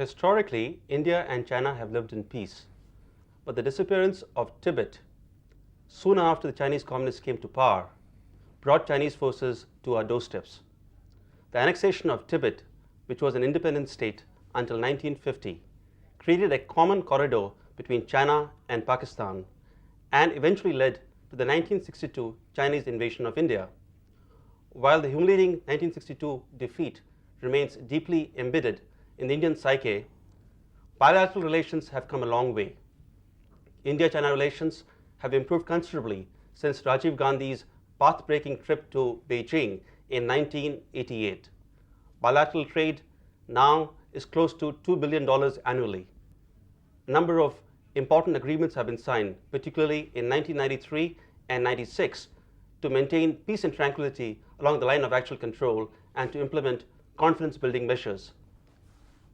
Historically, India and China have lived in peace, but the disappearance of Tibet soon after the Chinese communists came to power brought Chinese forces to our doorsteps. The annexation of Tibet, which was an independent state until 1950, created a common corridor between China and Pakistan and eventually led to the 1962 Chinese invasion of India. While the humiliating 1962 defeat remains deeply embedded in the Indian psyche, bilateral relations have come a long way. India-China relations have improved considerably since Rajiv Gandhi's path-breaking trip to Beijing in 1988. Bilateral trade now is close to $2 billion annually. A number of important agreements have been signed, particularly in 1993 and 96, to maintain peace and tranquility along the line of actual control and to implement confidence-building measures.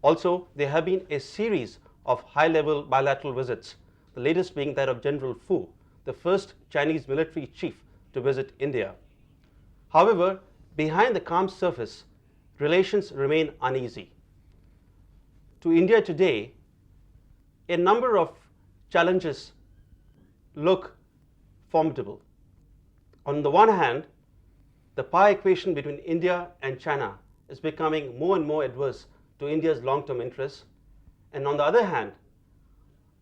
Also, there have been a series of high-level bilateral visits, the latest being that of General Fu, the first Chinese military chief to visit India. However, behind the calm surface, relations remain uneasy. To India today, a number of challenges look formidable. On the one hand, the power equation between India and China is becoming more and more adverse to India's long-term interests. And on the other hand,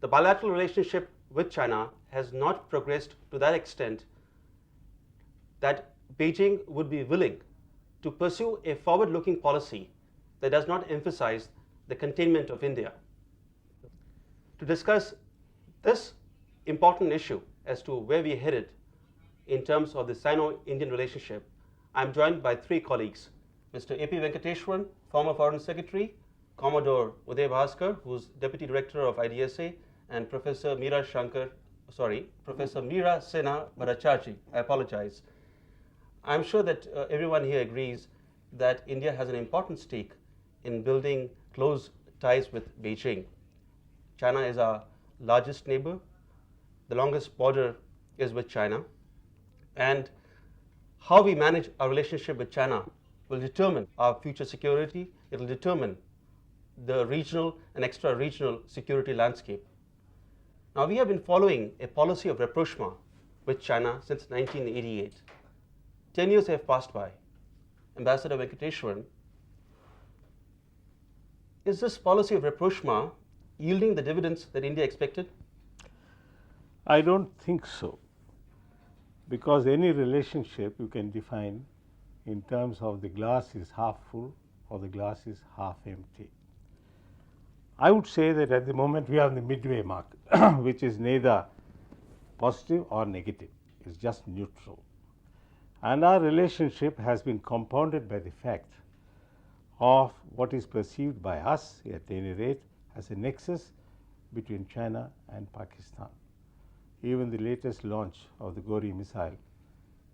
the bilateral relationship with China has not progressed to that extent that Beijing would be willing to pursue a forward-looking policy that does not emphasize the containment of India. To discuss this important issue as to where we are headed in terms of the Sino-Indian relationship, I am joined by three colleagues: Mr. A.P. Venkateswaran, former Foreign Secretary; Commodore Uday Bhaskar, who is Deputy Director of IDSA; and Professor Meera Sena Bhattacharjee. I apologize. I am sure that everyone here agrees that India has an important stake in building close ties with Beijing. China is our largest neighbor. The longest border is with China. And how we manage our relationship with China will determine our future security. It will determine the regional and extra-regional security landscape. Now, we have been following a policy of rapprochement with China since 1988. 10 years have passed by. Ambassador Venkateswaran, is this policy of rapprochement yielding the dividends that India expected? I don't think so, because any relationship you can define in terms of the glass is half full or the glass is half empty. I would say that at the moment we are in the midway mark, which is neither positive or negative, it's just neutral. And our relationship has been compounded by the fact of what is perceived by us, at any rate, as a nexus between China and Pakistan. Even the latest launch of the Gauri missile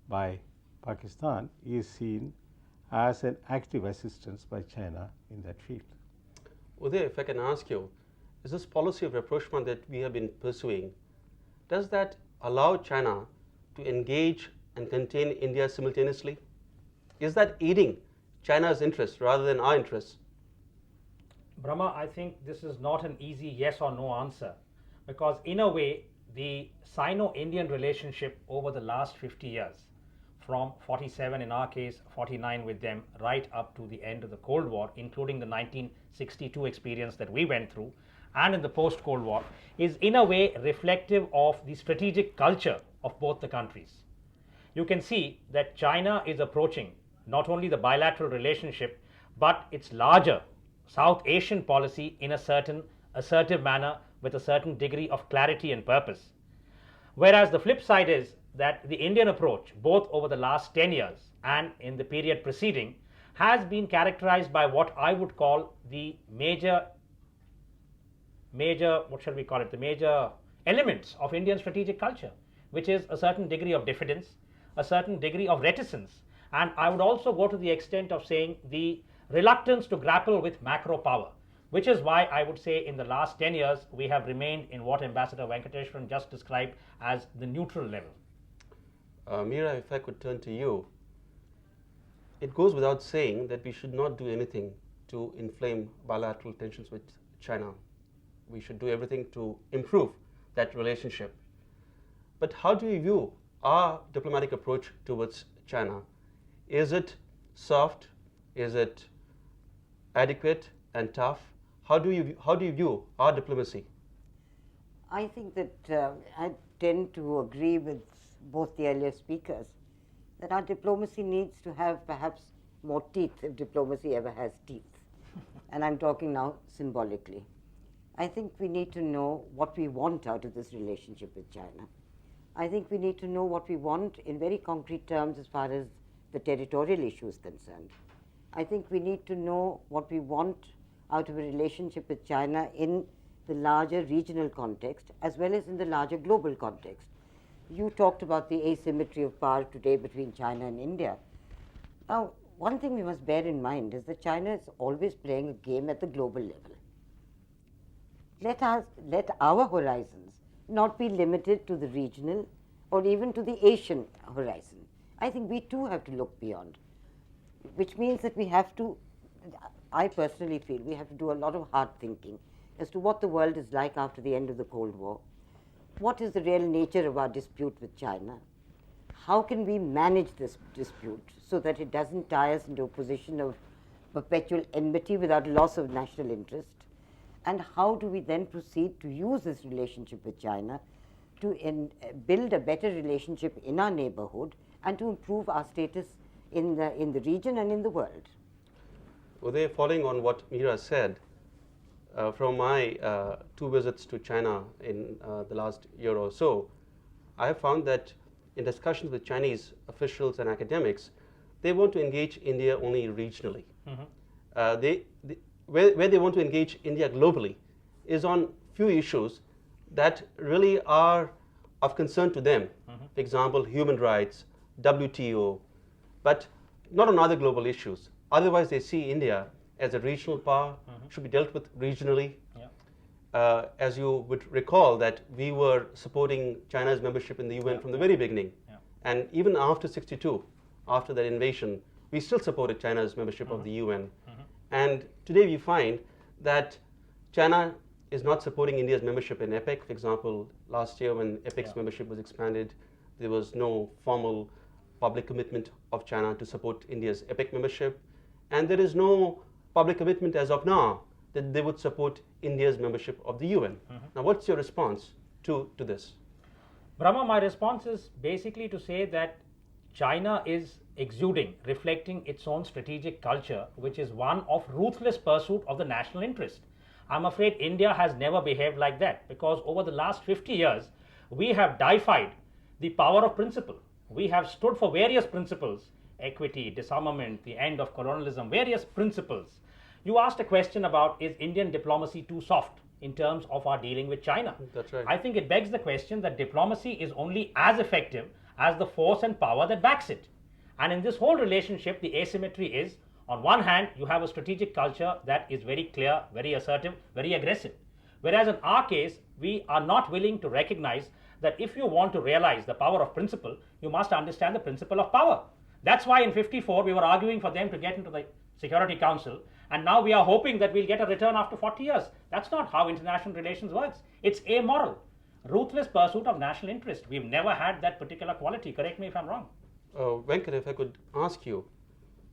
by Pakistan is seen as an active assistance by China in that field. Uday, if I can ask you, is this policy of rapprochement that we have been pursuing, does that allow China to engage and contain India simultaneously? Is that aiding China's interests rather than our interests? Brahma, I think this is not an easy yes or no answer, because in a way, the Sino-Indian relationship over the last 50 years, from 47 in our case, 49 with them, right up to the end of the Cold War, including the 1962 experience that we went through, and in the post-Cold War, is in a way reflective of the strategic culture of both the countries. You can see that China is approaching not only the bilateral relationship, but its larger South Asian policy in a certain assertive manner with a certain degree of clarity and purpose. Whereas the flip side is that the Indian approach, both over the last 10 years and in the period preceding, has been characterized by what I would call the major elements of Indian strategic culture, which is a certain degree of diffidence, a certain degree of reticence, and I would also go to the extent of saying the reluctance to grapple with macro power, which is why I would say in the last 10 years we have remained in what Ambassador Venkateswaran just described as the neutral level. Meera, if I could turn to you, it goes without saying that we should not do anything to inflame bilateral tensions with China. We should do everything to improve that relationship. But how do you view our diplomatic approach towards China? Is it soft? Is it adequate and tough? How do you view our diplomacy? I think that I tend to agree with both the earlier speakers that our diplomacy needs to have perhaps more teeth, if diplomacy ever has teeth. And I'm talking now symbolically. I think we need to know what we want out of this relationship with China. I think we need to know what we want in very concrete terms as far as the territorial issue is concerned. I think we need to know what we want out of a relationship with China in the larger regional context as well as in the larger global context. You talked about the asymmetry of power today between China and India. Now, one thing we must bear in mind is that China is always playing a game at the global level. Let our horizons not be limited to the regional or even to the Asian horizon. I think we too have to look beyond, which means that we have to, I personally feel, we have to do a lot of hard thinking as to what the world is like after the end of the Cold War. What is the real nature of our dispute with China? How can we manage this dispute so that it doesn't tie us into a position of perpetual enmity without loss of national interest? And how do we then proceed to use this relationship with China to build a better relationship in our neighborhood and to improve our status in the region and in the world? Uday, following on what Meera said, from my 2 visits to China in the last year or so, I have found that in discussions with Chinese officials and academics, they want to engage India only regionally. Where they want to engage India globally is on few issues that really are of concern to them. For example, human rights, WTO, but not on other global issues. Otherwise, they see India as a regional power, should be dealt with regionally. As you would recall that we were supporting China's membership in the UN from the very beginning. And even after 62, after that invasion, we still supported China's membership of the UN. And today we find that China is not supporting India's membership in EPEC. For example, last year when EPEC's membership was expanded, there was no formal public commitment of China to support India's EPEC membership. And there is no public commitment as of now that they would support India's membership of the UN. Now, what's your response to this? Brahma, my response is basically to say that China is exuding, reflecting its own strategic culture, which is one of ruthless pursuit of the national interest. I'm afraid India has never behaved like that, because over the last 50 years, we have deified the power of principle. We have stood for various principles: equity, disarmament, the end of colonialism, various principles. You asked a question about, is Indian diplomacy too soft in terms of our dealing with China? That's right. I think it begs the question that diplomacy is only as effective as the force and power that backs it. And in this whole relationship, the asymmetry is, on one hand, you have a strategic culture that is very clear, very assertive, very aggressive. Whereas in our case, we are not willing to recognize that if you want to realize the power of principle, you must understand the principle of power. That's why in 54, we were arguing for them to get into the Security Council, and now we are hoping that we'll get a return after 40 years. That's not how international relations works. It's amoral, ruthless pursuit of national interest. We've never had that particular quality. Correct me if I'm wrong. Venkat, if I could ask you,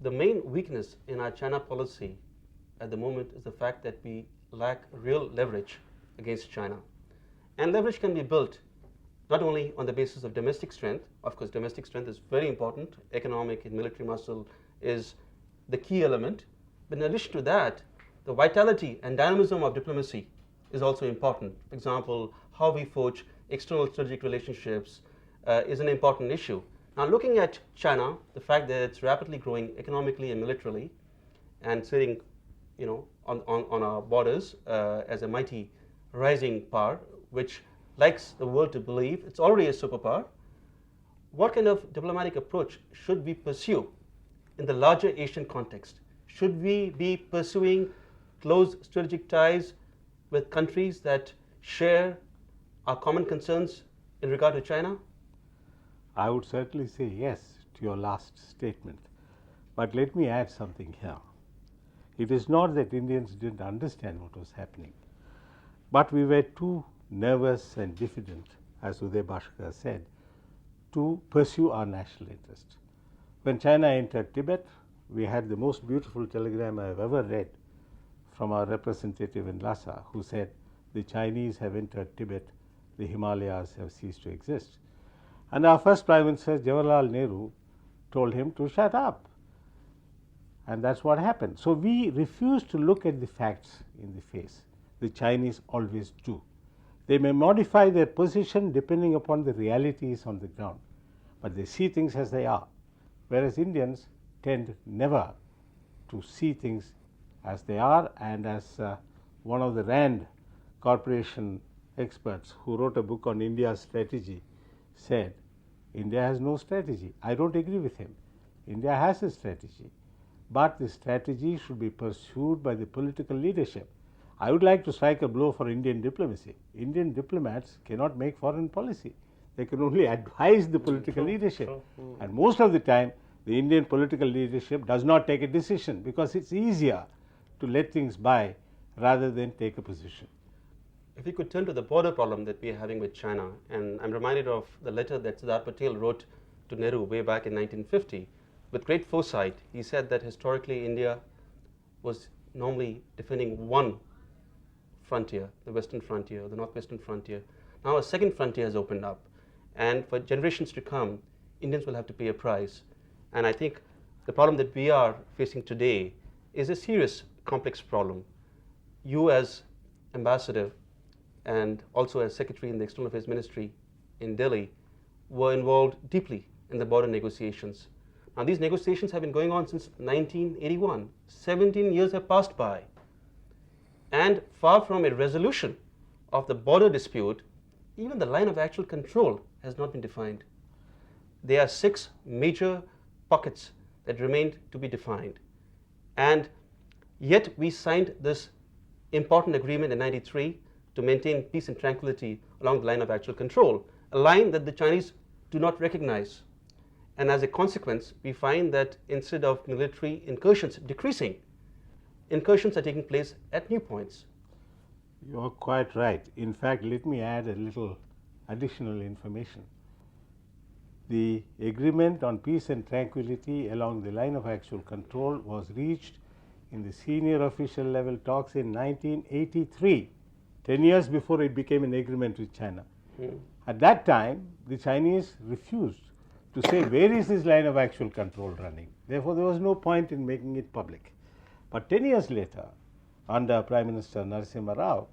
the main weakness in our China policy at the moment is the fact that we lack real leverage against China. And leverage can be built not only on the basis of domestic strength. Of course, domestic strength is very important. Economic and military muscle is the key element. But in addition to that, the vitality and dynamism of diplomacy is also important. For example, how we forge external strategic relationships is an important issue. Now, looking at China, the fact that it's rapidly growing economically and militarily, and sitting, on our borders as a mighty rising power, which likes the world to believe it's already a superpower, what kind of diplomatic approach should we pursue in the larger Asian context? Should we be pursuing close strategic ties with countries that share our common concerns in regard to China? I would certainly say yes to your last statement. But let me add something here. It is not that Indians didn't understand what was happening, but we were too nervous and diffident, as Uday Bhaskar said, to pursue our national interest. When China entered Tibet, we had the most beautiful telegram I have ever read from our representative in Lhasa, who said, the Chinese have entered Tibet, the Himalayas have ceased to exist. And our first Prime Minister, Jawaharlal Nehru, told him to shut up. And that's what happened. So we refuse to look at the facts in the face. The Chinese always do. They may modify their position depending upon the realities on the ground, but they see things as they are, whereas Indians tend never to see things as they are. And as one of the Rand Corporation experts who wrote a book on India's strategy said, India has no strategy. I don't agree with him. India has a strategy, but the strategy should be pursued by the political leadership. I would like to strike a blow for Indian diplomacy. Indian diplomats cannot make foreign policy. They can only advise the political leadership. And most of the time, the Indian political leadership does not take a decision because it's easier to let things by rather than take a position. If we could turn to the border problem that we are having with China, and I'm reminded of the letter that Siddharth Patel wrote to Nehru way back in 1950. With great foresight, he said that historically India was normally defending one frontier, the western frontier, the northwestern frontier. Now a second frontier has opened up, and for generations to come, Indians will have to pay a price. And I think the problem that we are facing today is a serious, complex problem. You as ambassador and also as secretary in the External Affairs Ministry in Delhi were involved deeply in the border negotiations. Now these negotiations have been going on since 1981. 17 years have passed by. And far from a resolution of the border dispute, even the line of actual control has not been defined. There are 6 major pockets that remained to be defined. And yet we signed this important agreement in 93 to maintain peace and tranquility along the line of actual control, a line that the Chinese do not recognize. And as a consequence, we find that instead of military incursions decreasing, incursions are taking place at new points. You are quite right. In fact, let me add a little additional information. The agreement on peace and tranquility along the line of actual control was reached in the senior official level talks in 1983, 10 years before it became an agreement with China. At that time, the Chinese refused to say where is this line of actual control running. Therefore, there was no point in making it public. But 10 years later, under Prime Minister Narasimha Rao,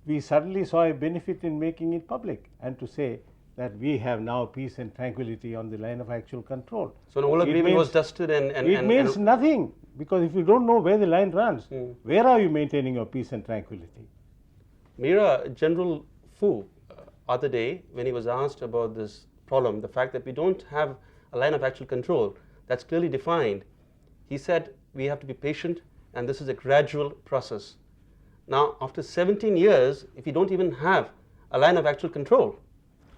we suddenly saw a benefit in making it public and to say that we have now peace and tranquility on the line of actual control. So an old agreement was dusted and it means nothing, because if you don't know where the line runs, where are you maintaining your peace and tranquility? Mira, General Fu, other day, when he was asked about this problem, the fact that we don't have a line of actual control that's clearly defined, he said we have to be patient and this is a gradual process. Now, after 17 years, if you don't even have a line of actual control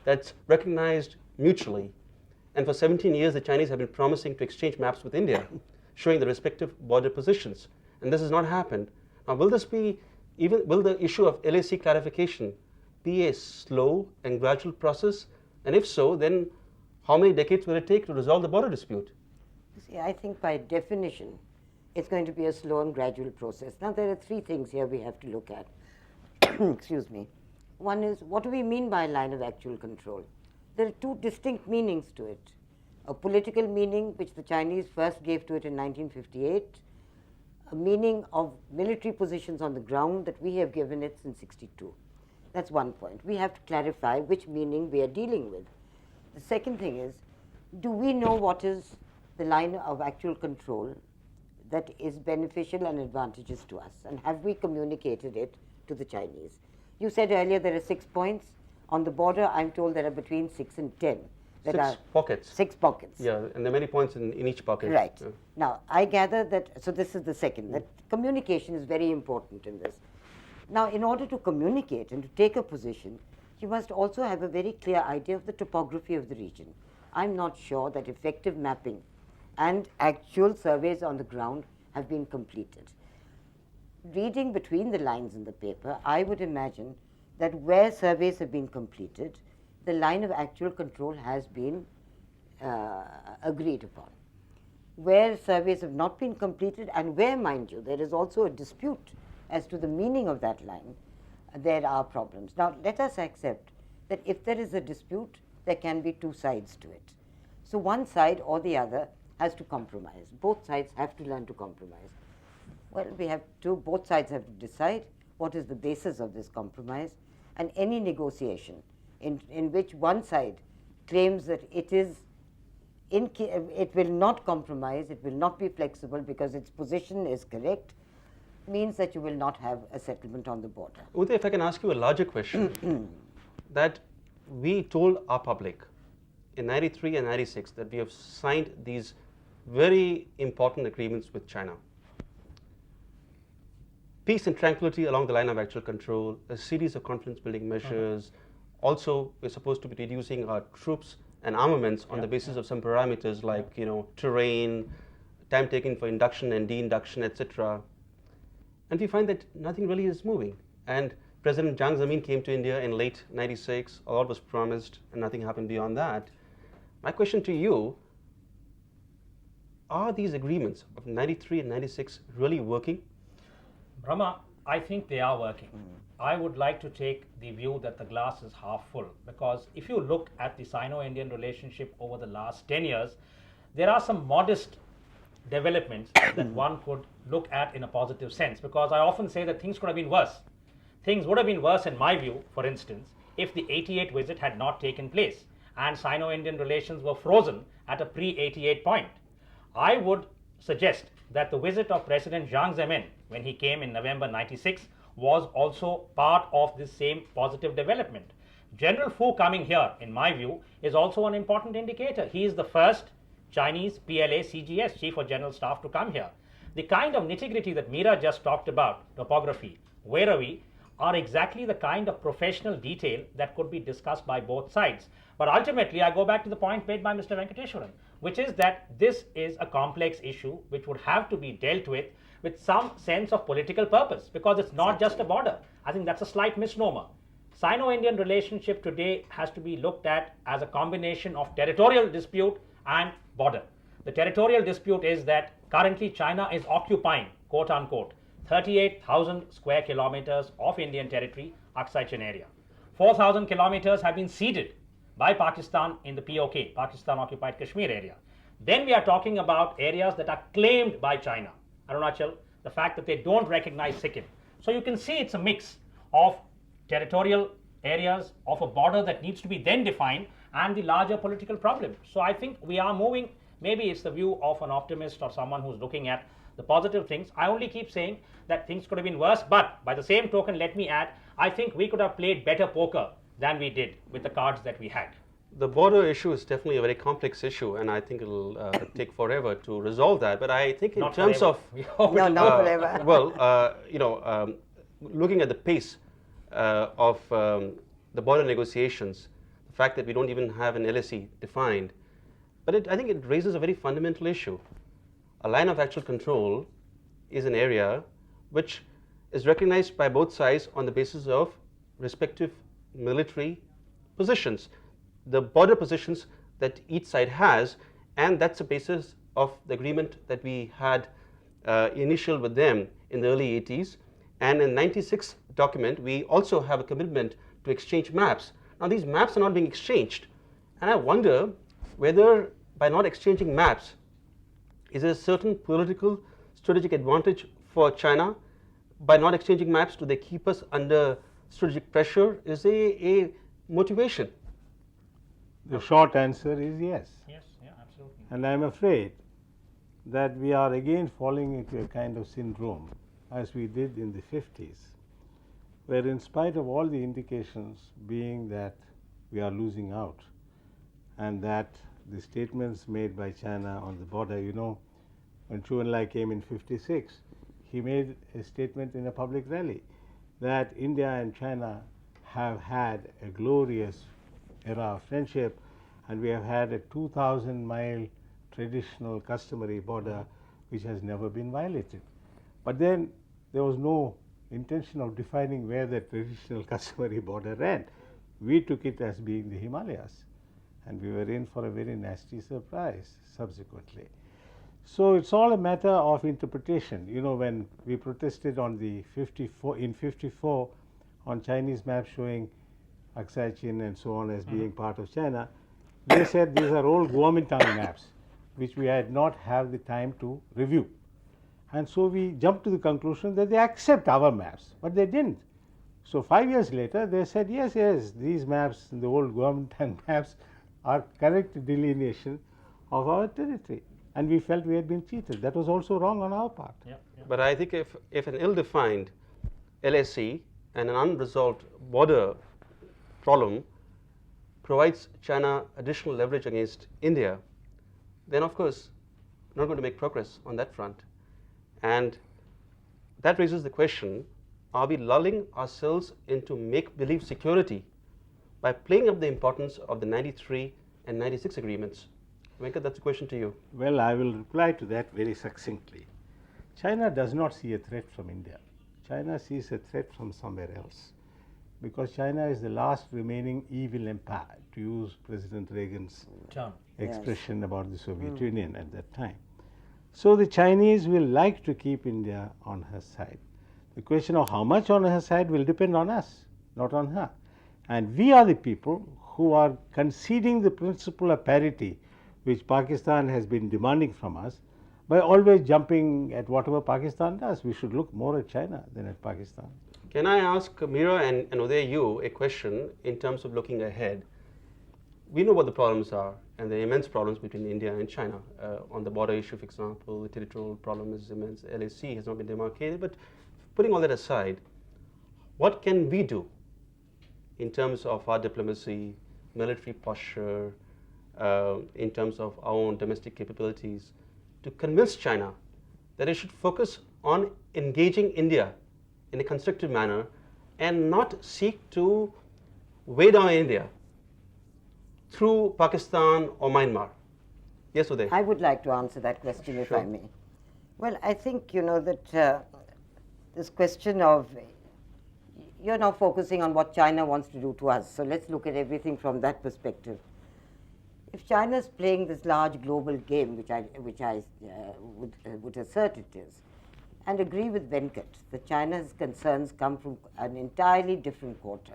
that's recognized mutually, and for 17 years the Chinese have been promising to exchange maps with India, showing the respective border positions, and this has not happened. Now, will the issue of LAC clarification be a slow and gradual process? And if so, then how many decades will it take to resolve the border dispute? See, I think by definition, it's going to be a slow and gradual process. Now, there are 3 things here we have to look at. Excuse me. One is, what do we mean by line of actual control? There are 2 distinct meanings to it. A political meaning, which the Chinese first gave to it in 1958, a meaning of military positions on the ground that we have given it since 62. That's one point. We have to clarify which meaning we are dealing with. The second thing is, do we know what is the line of actual control that is beneficial and advantageous to us, and have we communicated it to the Chinese? You said earlier there are 6 points. On the border, I'm told there are between 6 and 10. That 6 are pockets. 6 pockets. Yeah, and there are many points in each pocket. Right. Yeah. Now, I gather that, so this is the second, that communication is very important in this. Now, in order to communicate and to take a position, you must also have a very clear idea of the topography of the region. I'm not sure that effective mapping and actual surveys on the ground have been completed. reading between the lines in the paper, I would imagine that where surveys have been completed, the line of actual control has been agreed upon. Where surveys have not been completed, and where, mind you, there is also a dispute as to the meaning of that line, there are problems. Now, let us accept that if there is a dispute, there can be two sides to it. So one side or the other has to compromise. Both sides have to learn to compromise. Well, both sides have to decide what is the basis of this compromise, and any negotiation in which one side claims that it will not compromise, it will not be flexible because its position is correct, means that you will not have a settlement on the border. Uday, if I can ask you a larger question, that we told our public in 93 and 96 that we have signed these very important agreements with China. Peace and tranquility along the line of actual control, a series of confidence building measures. Also, we're supposed to be reducing our troops and armaments on the basis of some parameters like terrain, time taken for induction and de-induction, etc. And we find that nothing really is moving. And President Jiang Zemin came to India in late 96, a lot was promised and nothing happened beyond that. My question to you, are these agreements of 93 and 96 really working? Brahma, I think they are working. I would like to take the view that the glass is half full, because if you look at the Sino-Indian relationship over the last 10 years, there are some modest developments that one could look at in a positive sense, because I often say that things could have been worse. Things would have been worse, in my view, for instance, if the 88 visit had not taken place and Sino-Indian relations were frozen at a pre-88 point. I would suggest that the visit of President Jiang Zemin when he came in November 96 was also part of this same positive development. General Fu coming here, in my view, is also an important indicator. He is the first Chinese PLA CGS, Chief of General Staff, to come here. The kind of nitty-gritty that Meera just talked about, topography, where are we, are exactly the kind of professional detail that could be discussed by both sides. But ultimately, I go back to the point made by Mr. Venkateswaran, which is that this is a complex issue which would have to be dealt with some sense of political purpose, because it's not just a border. I think that's a slight misnomer. Sino-Indian relationship today has to be looked at as a combination of territorial dispute and border. The territorial dispute is that currently China is occupying, quote unquote, 38,000 square kilometers of Indian territory, Aksai Chin area. 4,000 kilometers have been ceded by Pakistan in the POK, Pakistan Occupied Kashmir area. Then we are talking about areas that are claimed by China. Arunachal, the fact that they don't recognize Sikkim. So you can see it's a mix of territorial areas, of a border that needs to be then defined, and the larger political problem. So I think we are moving, maybe it's the view of an optimist or someone who's looking at the positive things. I only keep saying that things could have been worse, but by the same token, let me add, I think we could have played better poker than we did with the cards that we had. The border issue is definitely a very complex issue, and I think it'll take forever to resolve that. But I think in Not terms forever. of not forever. well, looking at the pace of the border negotiations, the fact that we don't even have an LSE defined, but I think it raises a very fundamental issue. A line of actual control is an area which is recognized by both sides on the basis of respective military positions, the border positions that each side has, and that's the basis of the agreement that we had initial with them in the early 80s. And in 96 document, we also have a commitment to exchange maps. Now these maps are not being exchanged, and I wonder whether by not exchanging maps, is there a certain political strategic advantage for China? By not exchanging maps, do they keep us under strategic pressure? Is there a motivation? The short answer is yes. Yes, yeah, absolutely. And I am afraid that we are again falling into a kind of syndrome as we did in the 50s, where in spite of all the indications being that we are losing out and that the statements made by China on the border, when Zhou Enlai came in 56, he made a statement in a public rally that India and China have had a glorious era of friendship, and we have had a 2,000-mile traditional customary border which has never been violated. But then there was no intention of defining where the traditional customary border ran. We took it as being the Himalayas, and we were in for a very nasty surprise subsequently. So it's all a matter of interpretation. You know, when we protested on the 54 on Chinese maps showing Aksai Chin and so on as being part of China, they said these are old Kuomintang maps, which we had not had the time to review. And so we jumped to the conclusion that they accept our maps, but they didn't. So 5 years later, they said, yes, these maps, the old Kuomintang maps, are correct delineation of our territory. And we felt we had been cheated. That was also wrong on our part. Yeah. But I think if an ill-defined LAC and an unresolved border problem provides China additional leverage against India, then of course not going to make progress on that front. And that raises the question, are we lulling ourselves into make-believe security by playing up the importance of the 93 and 96 agreements? Venkat, that's a question to you. Well, I will reply to that very succinctly. China does not see a threat from India. China sees a threat from somewhere else, because China is the last remaining evil empire, to use President Reagan's Term. expression about the Soviet Union at that time. So the Chinese will like to keep India on her side. The question of how much on her side will depend on us, not on her. And we are the people who are conceding the principle of parity, which Pakistan has been demanding from us, by always jumping at whatever Pakistan does. We should look more at China than at Pakistan. Can I ask Meera and Uday you a question in terms of looking ahead? We know what the problems are, and the immense problems between India and China. On the border issue, for example, the territorial problem is immense. LAC has not been demarcated. But putting all that aside, what can we do in terms of our diplomacy, military posture, in terms of our own domestic capabilities, to convince China that it should focus on engaging India in a constructive manner and not seek to weigh down India through Pakistan or Myanmar? Yes, Uday? I would like to answer that question, if I may. Well, I think, that this question of, you're now focusing on what China wants to do to us. So let's look at everything from that perspective. If China is playing this large global game, which I would assert it is, and agree with Venkat that China's concerns come from an entirely different quarter,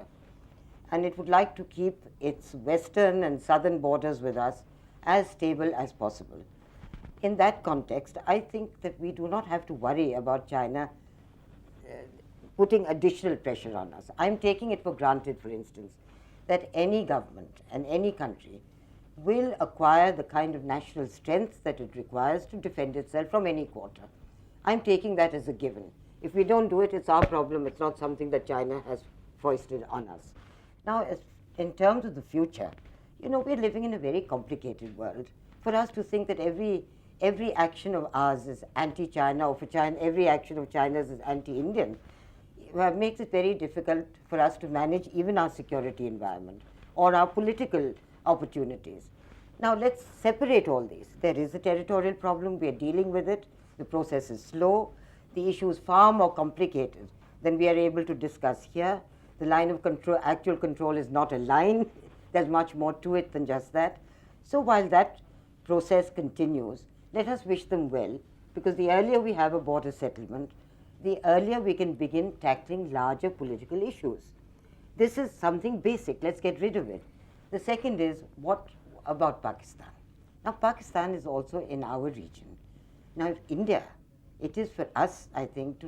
and it would like to keep its western and southern borders with us as stable as possible. In that context, I think that we do not have to worry about China putting additional pressure on us. I'm taking it for granted, for instance, that any government and any country will acquire the kind of national strength that it requires to defend itself from any quarter. I'm taking that as a given. If we don't do it, it's our problem. It's not something that China has foisted on us. Now, in terms of the future, we're living in a very complicated world. For us to think that every action of ours is anti-China, or for China, every action of China's is anti-Indian, makes it very difficult for us to manage even our security environment or our political opportunities. Now, let's separate all these. There is a territorial problem. We are dealing with it. The process is slow. The issue is far more complicated than we are able to discuss here. The line of control, actual control, is not a line. There's much more to it than just that. So while that process continues, let us wish them well, because the earlier we have a border settlement, the earlier we can begin tackling larger political issues. This is something basic. Let's get rid of it. The second is, what about Pakistan? Now, Pakistan is also in our region. Now, India, it is for us, I think, to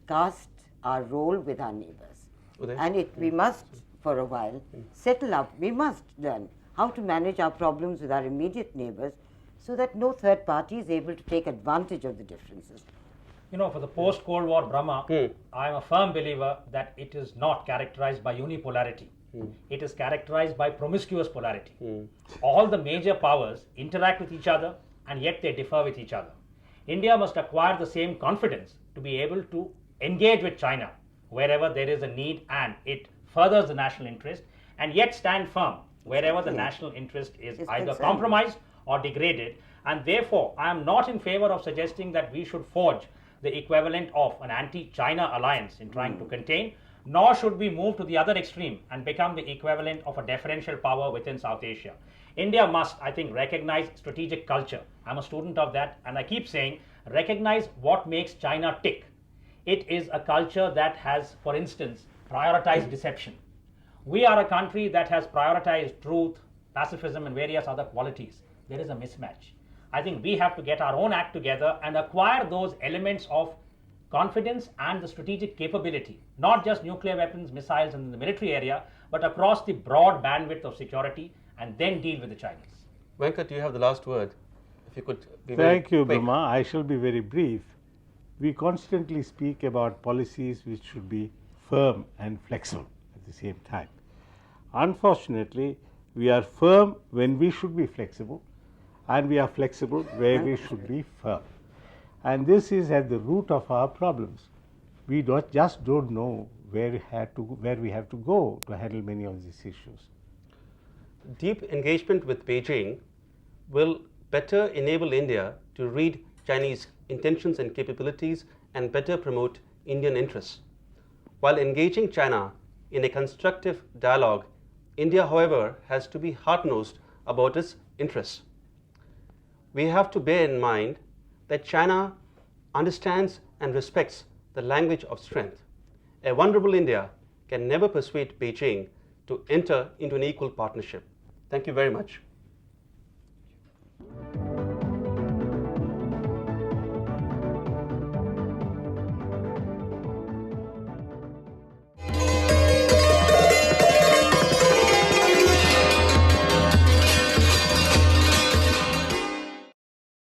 recast our role with our neighbors. Uday? And we must, for a while, settle up. We must learn how to manage our problems with our immediate neighbors so that no third party is able to take advantage of the differences. For the post-Cold War Brahma, I am a firm believer that it is not characterized by unipolarity. It is characterized by promiscuous polarity. All the major powers interact with each other, and yet they differ with each other. India must acquire the same confidence to be able to engage with China wherever there is a need and it furthers the national interest, and yet stand firm wherever the national interest is either compromised or degraded. And therefore, I am not in favor of suggesting that we should forge the equivalent of an anti-China alliance in trying to contain, nor should we move to the other extreme and become the equivalent of a deferential power within South Asia. India must, I think, recognize strategic culture. I'm a student of that, and I keep saying, recognize what makes China tick. It is a culture that has, for instance, prioritized deception. We are a country that has prioritized truth, pacifism, and various other qualities. There is a mismatch. I think we have to get our own act together and acquire those elements of confidence and the strategic capability, not just nuclear weapons, missiles in the military area, but across the broad bandwidth of security, and then deal with the Chinese. Venkat, you have the last word. If you could be very Thank you, quick. Brahma. I shall be very brief. We constantly speak about policies which should be firm and flexible at the same time. Unfortunately, we are firm when we should be flexible, and we are flexible where we should be firm. And this is at the root of our problems. We just don't know where we have to go to handle many of these issues. Deep engagement with Beijing will better enable India to read Chinese intentions and capabilities and better promote Indian interests. While engaging China in a constructive dialogue, India, however, has to be hard-nosed about its interests. We have to bear in mind that China understands and respects the language of strength. A vulnerable India can never persuade Beijing to enter into an equal partnership. Thank you very much.